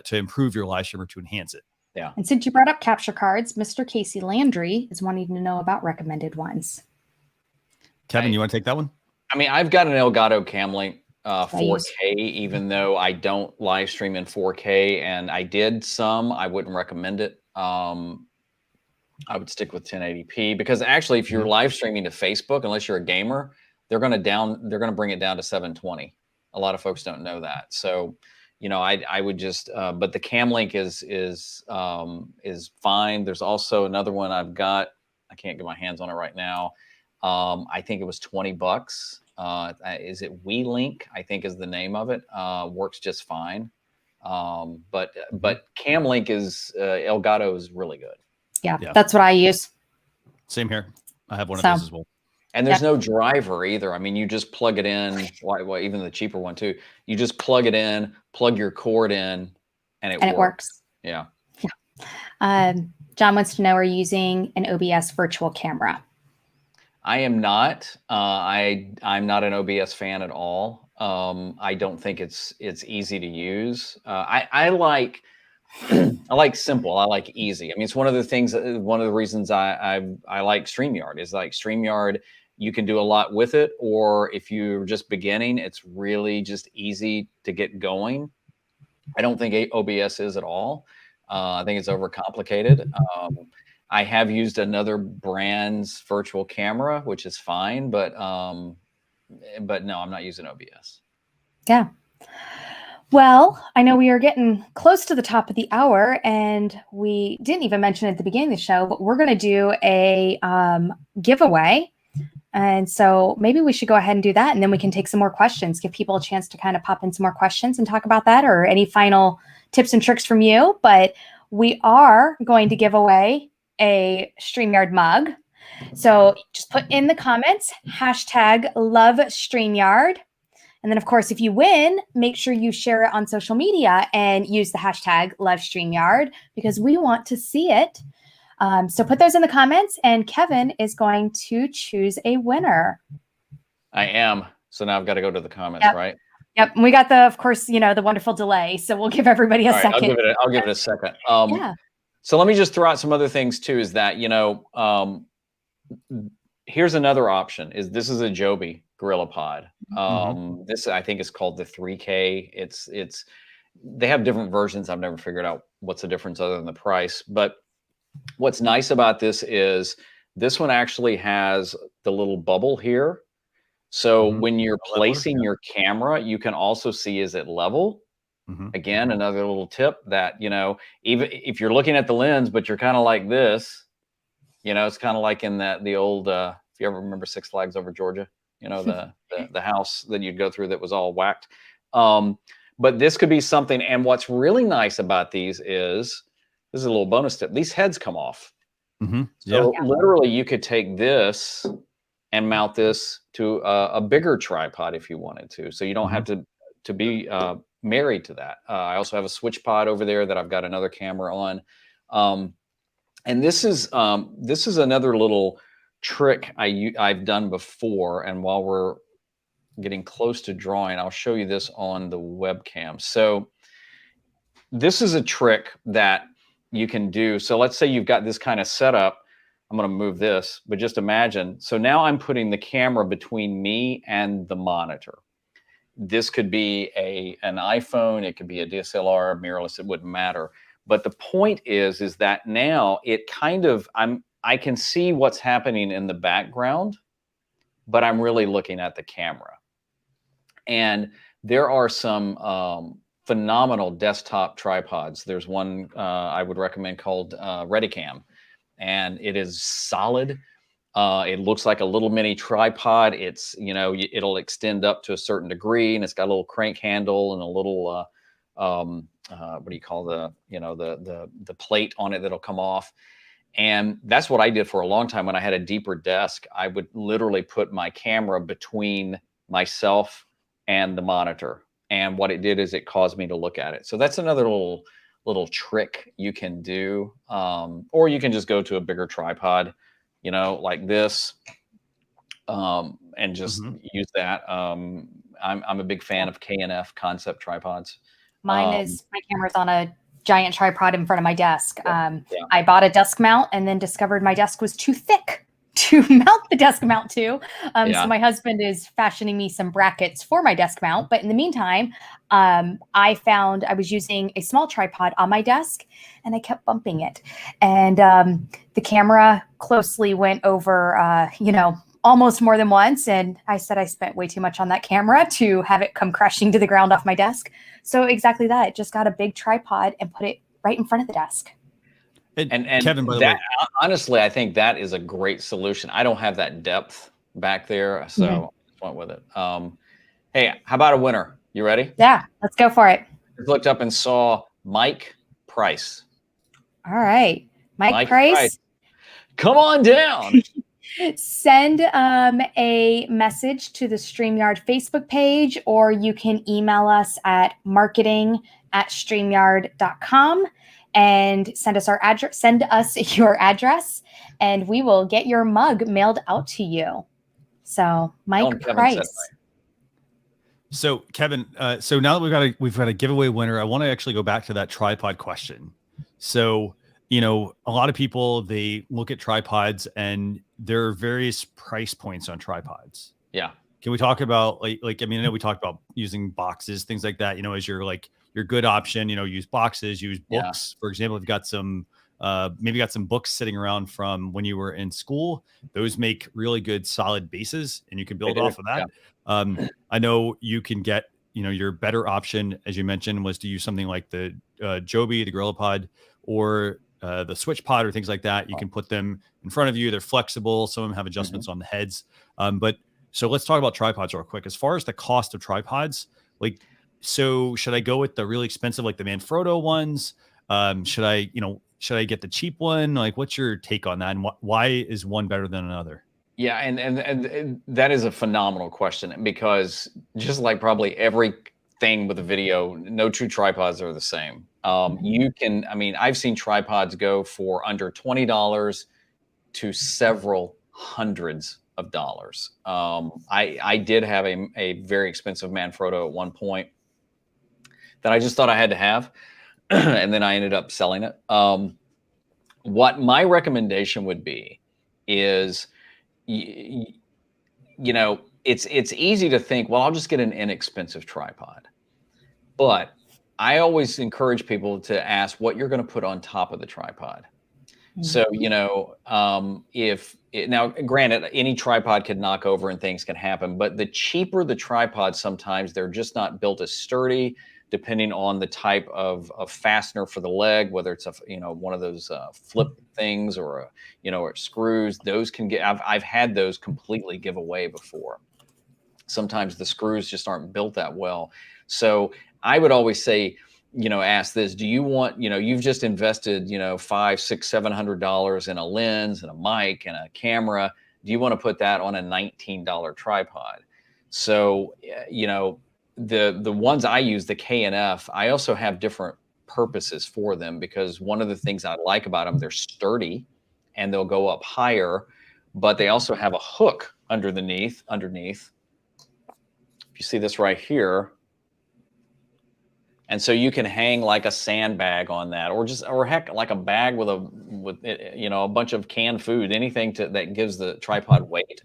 to improve your live stream or to enhance it. Yeah. And since you brought up capture cards, Mr. Casey Landry is wanting to know about recommended ones. Kevin, you want to take that one? I mean, I've got an Elgato Camlink 4K, even though I don't live stream in 4K, and I did some. I wouldn't recommend it. I would stick with 1080p because actually, if you're live streaming to Facebook, unless you're a gamer, they're going to bring it down to 720. A lot of folks don't know that, so. You know, I would just, but the Camlink is fine. There's also another one I've got. I can't get my hands on it right now. I think it was $20. Is it WeLink? I think is the name of it. Works just fine. But Camlink is Elgato is really good. Yeah, that's what I use. Same here. I have one of those as well. And there's no driver either. I mean, you just plug it in. Well, even the cheaper one too. You just plug it in, plug your cord in, and it works. Yeah. John wants to know: are you using an OBS virtual camera? I am not. I'm not an OBS fan at all. I don't think it's easy to use. I like simple. I like easy. I mean, it's one of the things. One of the reasons I like StreamYard is like StreamYard. You can do a lot with it, or if you're just beginning, it's really just easy to get going. I don't think OBS is at all. I think it's overcomplicated. I have used another brand's virtual camera, which is fine, but no, I'm not using OBS. Yeah. Well, I know we are getting close to the top of the hour, and we didn't even mention it at the beginning of the show, but we're going to do a giveaway. And so maybe we should go ahead and do that, and then we can take some more questions, give people a chance to kind of pop in some more questions and talk about that, or any final tips and tricks from you. But we are going to give away a StreamYard mug. So just put in the comments, #LoveStreamYard. And then, of course, if you win, make sure you share it on social media and use the #LoveStreamYard because we want to see it. So put those in the comments, and Kevin is going to choose a winner. I am. So now I've got to go to the comments, right? Yep. And we got of course, the wonderful delay. So we'll give everybody a second. I'll give it a second. So let me just throw out some other things too, is that, here's another option this is a Joby Gorilla Pod. This I think is called the 3K. They have different versions. I've never figured out what's the difference other than the price, but what's nice about this is this one actually has the little bubble here. So when you're placing your camera, you can also see, is it level? Again, another little tip that, even if you're looking at the lens, but you're kind of like this, You know, it's kind of like in the old, if you ever remember Six Flags Over Georgia, you know, the house that you'd go through that was all whacked. But this could be something. And what's really nice about these is, this is a little bonus tip, these heads come off. So literally you could take this and mount this to a bigger tripod if you wanted to. So you don't have to be married to that. I also have a switch pod over there that I've got another camera on. And this is another little trick I've done before. And while we're getting close to drawing, I'll show you this on the webcam. So this is a trick that you can do. So let's say you've got this kind of setup. I'm going to move this, but just imagine. So now I'm putting the camera between me and the monitor. This could be an iPhone. It could be a DSLR, mirrorless. It wouldn't matter. But the point is that now it kind of, I can see what's happening in the background, but I'm really looking at the camera. And there are some phenomenal desktop tripods. There's one I would recommend called Redicam, and it is solid. It looks like a little mini tripod. It's, you know, it'll extend up to a certain degree, and it's got a little crank handle and a little what do you call the plate on it that'll come off. And that's what I did for a long time. When I had a deeper desk, I would literally put my camera between myself and the monitor. And what it did is it caused me to look at it. So that's another little trick you can do. Or you can just go to a bigger tripod, you know, like this, and just use that. I'm a big fan of K&F concept tripods. Mine is, my camera's on a giant tripod in front of my desk. I bought a desk mount and then discovered my desk was too thick to mount the desk mount to. So my husband is fashioning me some brackets for my desk mount. But in the meantime, I found I was using a small tripod on my desk and I kept bumping it. And the camera closely went over, you know, almost more than once. And I said I spent way too much on that camera to have it come crashing to the ground off my desk. So exactly that. Just got a big tripod and put it right in front of the desk. And Kevin, by the way, honestly, I think that is a great solution. I don't have that depth back there, so I just went with it. Hey, how about a winner? You ready? Yeah, let's go for it. I looked up and saw Mike Price. All right, Mike Price. Come on down. Send a message to the StreamYard Facebook page, or you can email us at marketing@streamyard.com and send us our address. Send us your address, and we will get your mug mailed out to you. So, Mike Price. So, Kevin, so now that we've got a giveaway winner, I want to actually go back to that tripod question. So, you know, a lot of people, they look at tripods and there are various price points on tripods. Yeah. Can we talk about like I mean, I know we talked about using boxes, things like that, you know, as your good option, you know, use boxes, use books. For example, if you've got some, maybe got some books sitting around from when you were in school, those make really good solid bases and you can build off of that. Yeah. I know you can get, you know, your better option, as you mentioned, was to use something like the Joby, the GorillaPod, or the Switch Pod or things like that. You can put them in front of you. They're flexible. Some of them have adjustments on the heads. But so let's talk about tripods real quick. As far as the cost of tripods, like, so should I go with the really expensive, like the Manfrotto ones? Should I get the cheap one? Like, what's your take on that? And why is one better than another? Yeah. And that is a phenomenal question, because just like probably everything with a video, no two tripods are the same. You can, I mean, I've seen tripods go for under $20 to several hundreds of dollars. I did have a very expensive Manfrotto at one point that I just thought I had to have, and then I ended up selling it. What my recommendation would be is, you know, it's easy to think, well, I'll just get an inexpensive tripod. But I always encourage people to ask what you're going to put on top of the tripod. So, you know, now, granted, any tripod can knock over and things can happen, but the cheaper the tripod, sometimes they're just not built as sturdy. depending on the type of fastener for the leg, whether it's one of those flip things or or screws. Those can get. I've had those completely give away before. Sometimes the screws just aren't built that well. So I would always say, ask this: do you want, you've just invested, $500, $600, $700 in a lens and a mic and a camera. Do you want to put that on a $19 tripod? So, the ones I use, the K&F, I also have different purposes for them, because one of the things I like about them, they're sturdy and they'll go up higher, but they also have a hook underneath. If you see this right here. And so you can hang like a sandbag on that, or heck, like a bag with a bunch of canned food, anything that gives the tripod weight.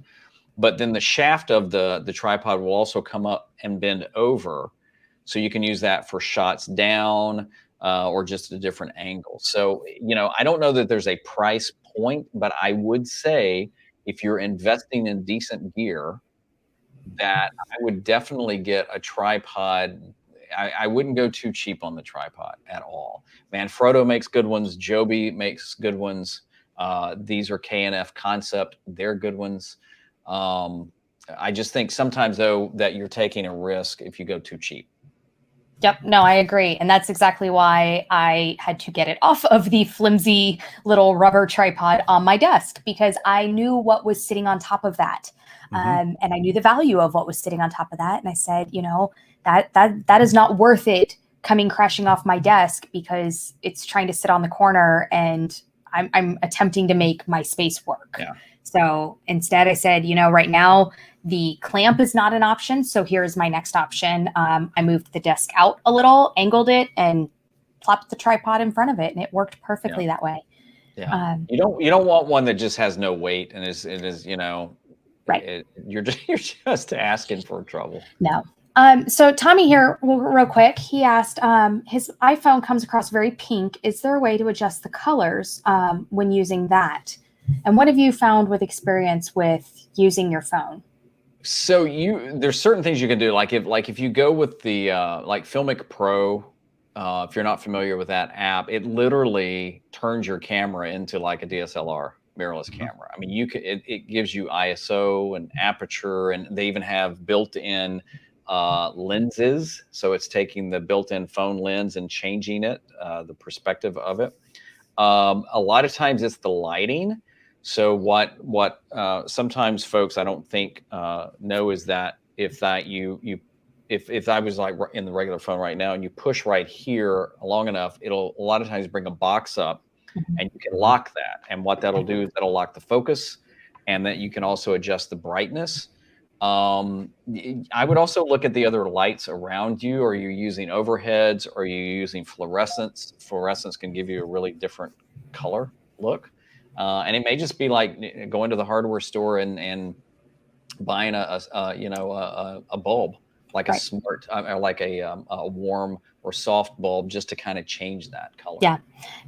But then the shaft of the tripod will also come up and bend over, so you can use that for shots down or just a different angle. So I don't know that there's a price point, but I would say if you're investing in decent gear, that I would definitely get a tripod. I wouldn't go too cheap on the tripod at all. Manfrotto makes good ones. Joby makes good ones. These are K&F Concept. They're good ones. I just think sometimes, though, that you're taking a risk if you go too cheap. Yep. No, I agree. And that's exactly why I had to get it off of the flimsy little rubber tripod on my desk, because I knew what was sitting on top of that. And I knew the value of what was sitting on top of that. And I said, that is not worth it coming crashing off my desk, because it's trying to sit on the corner and I'm attempting to make my space work. Yeah. So instead I said, right now the clamp is not an option. So here's my next option. I moved the desk out a little, angled it, and plopped the tripod in front of it. And it worked perfectly that way. Yeah. You don't want one that just has no weight and is right. You're just asking for trouble. No. So Tommy here, real quick, he asked, his iPhone comes across very pink. Is there a way to adjust the colors when using that? And what have you found with experience with using your phone? So there's certain things you can do. Like if you go with the like Filmic Pro, if you're not familiar with that app, it literally turns your camera into like a DSLR mirrorless camera. I mean, it gives you ISO and aperture, and they even have built-in lenses. So it's taking the built-in phone lens and changing it, the perspective of it. A lot of times it's the lighting. So what sometimes folks I don't think know is that if I was like in the regular phone right now and you push right here long enough, it'll a lot of times bring a box up, and you can lock that. And what that'll do is that'll lock the focus, and that you can also adjust the brightness. I would also look at the other lights around you. Are you using overheads? Or are you using fluorescence? Fluorescence can give you a really different color look. And it may just be like going to the hardware store and buying a bulb, like a smart, or like a warm or soft bulb, just to kind of change that color. Yeah.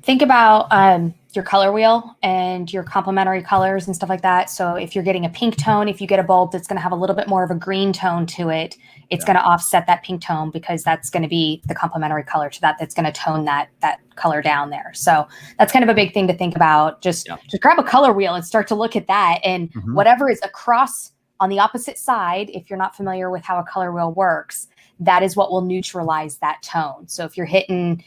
Think about your color wheel and your complementary colors and stuff like that. So if you're getting a pink tone, if you get a bulb that's going to have a little bit more of a green tone to it, it's going to offset that pink tone, because that's going to be the complementary color to that. That's going to tone that color down there. So that's kind of a big thing to think about. Just grab a color wheel and start to look at that, and whatever is across on the opposite side, if you're not familiar with how a color wheel works, that is what will neutralize that tone. So if you're hitting,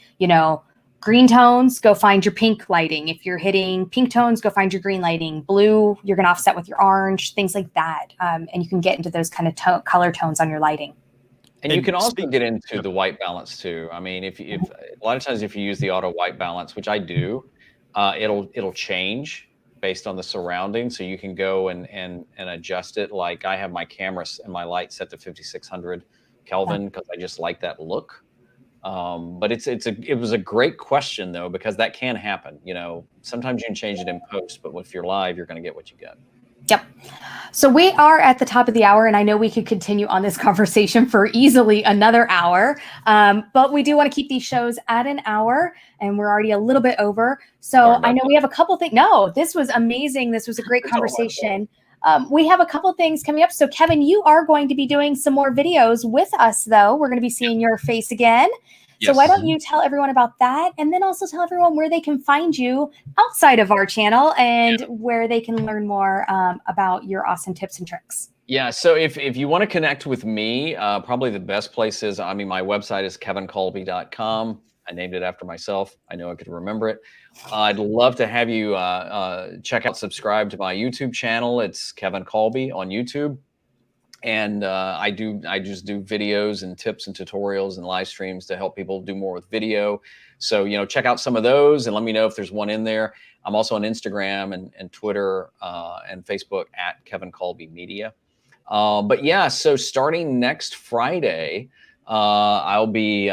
green tones, go find your pink lighting. If you're hitting pink tones, go find your green lighting. Blue, you're going to offset with your orange, things like that. And you can get into those kind of color tones on your lighting. And you can also get into the white balance too. I mean, if a lot of times if you use the auto white balance, which I do, it'll change based on the surroundings. So you can go and adjust it. Like I have my camera and my light set to 5600 Kelvin because I just like that look. But it was a great question though, because that can happen. Sometimes you can change it in post, but if you're live, you're going to get what you get. Yep. So we are at the top of the hour, and I know we could continue on this conversation for easily another hour. But we do want to keep these shows at an hour, and we're already a little bit over. So I know we have a couple things. No, this was amazing. This was a great conversation. We have a couple things coming up. So Kevin, you are going to be doing some more videos with us, though. We're going to be seeing your face again. So why don't you tell everyone about that, and then also tell everyone where they can find you outside of our channel and where they can learn more about your awesome tips and tricks. Yeah, so if you want to connect with me, probably the best place is, I mean, my website is kevinkolbe.com. I named it after myself. I know I could remember it. I'd love to have you subscribe to my YouTube channel. It's Kevin Colby on YouTube. And I just do videos and tips and tutorials and live streams to help people do more with video. So, check out some of those and let me know if there's one in there. I'm also on Instagram and Twitter and Facebook at Kevin Colby Media. But yeah, so starting next Friday, I'll be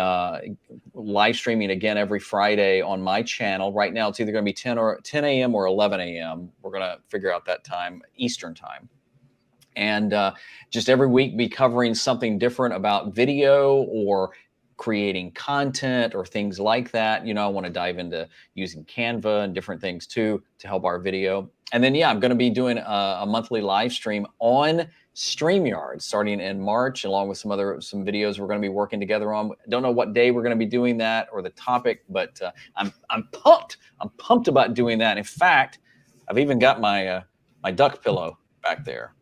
live streaming again every Friday on my channel. Right now, it's either going to be 10 a.m. or 11 a.m. We're going to figure out that time, Eastern time. And just every week be covering something different about video or creating content or things like that. I want to dive into using Canva and different things too to help our video. And then, I'm going to be doing a monthly live stream on StreamYard starting in March, along with some videos we're going to be working together on. Don't know what day we're going to be doing that or the topic, but I'm pumped. I'm pumped about doing that. In fact, I've even got my my duck pillow back there.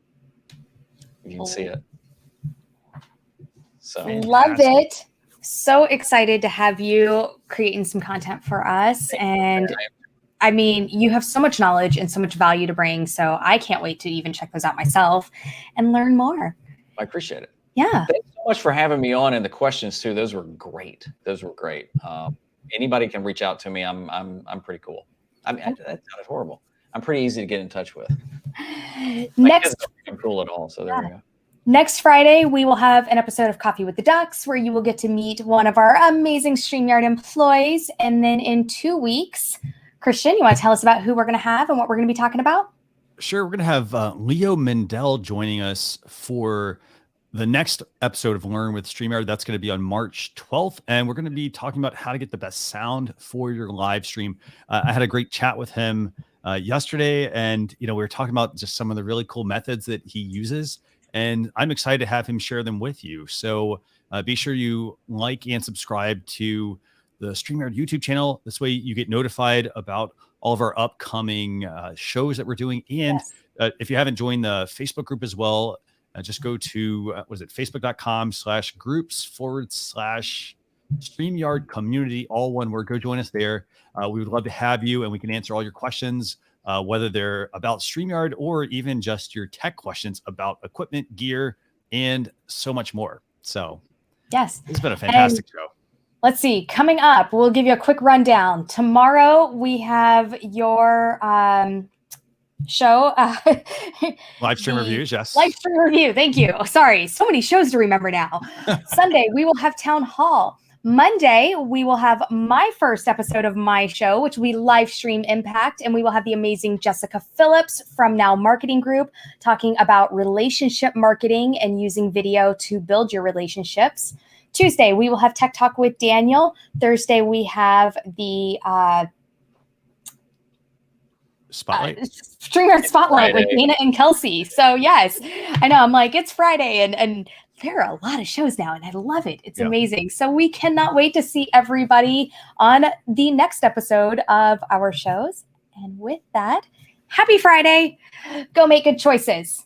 You can see it. So love it. So excited to have you creating some content for us. And I mean, you have so much knowledge and so much value to bring. So I can't wait to even check those out myself and learn more. I appreciate it. Yeah. Thanks so much for having me on, and the questions too. Those were great. Anybody can reach out to me. I'm pretty cool. I mean, that sounded horrible. I'm pretty easy to get in touch with. Next, I'm cool at all. So there we go. Next Friday, we will have an episode of Coffee with the Ducks where you will get to meet one of our amazing StreamYard employees. And then in 2 weeks, Christian, you want to tell us about who we're going to have and what we're going to be talking about? Sure. We're going to have Leo Mendel joining us for the next episode of Learn with StreamYard. That's going to be on March 12th. And we're going to be talking about how to get the best sound for your live stream. I had a great chat with him yesterday, and we were talking about just some of the really cool methods that he uses, and I'm excited to have him share them with you. So be sure you like and subscribe to the StreamYard YouTube channel. This way you get notified about all of our upcoming shows that we're doing. And if you haven't joined the Facebook group as well, just go to facebook.com/groups/StreamYard community, all one word. Go join us there. We would love to have you, and we can answer all your questions, whether they're about StreamYard or even just your tech questions about equipment, gear, and so much more. So yes, it's been a fantastic show. Let's see, coming up, we'll give you a quick rundown. Tomorrow we have your show. Live stream reviews, yes. Live stream review, thank you. Sorry, so many shows to remember now. Sunday, we will have Town Hall. Monday, we will have my first episode of my show, which will be Live Stream Impact, and we will have the amazing Jessica Phillips from Now Marketing Group talking about relationship marketing and using video to build your relationships. Tuesday, we will have Tech Talk with Daniel. Thursday, we have the Spotlight. StreamYard Spotlight with Dana and Kelsey. So yes, I know. I'm like, it's Friday, and there are a lot of shows now, and I love it. It's amazing. So we cannot wait to see everybody on the next episode of our shows. And with that, happy Friday. Go make good choices.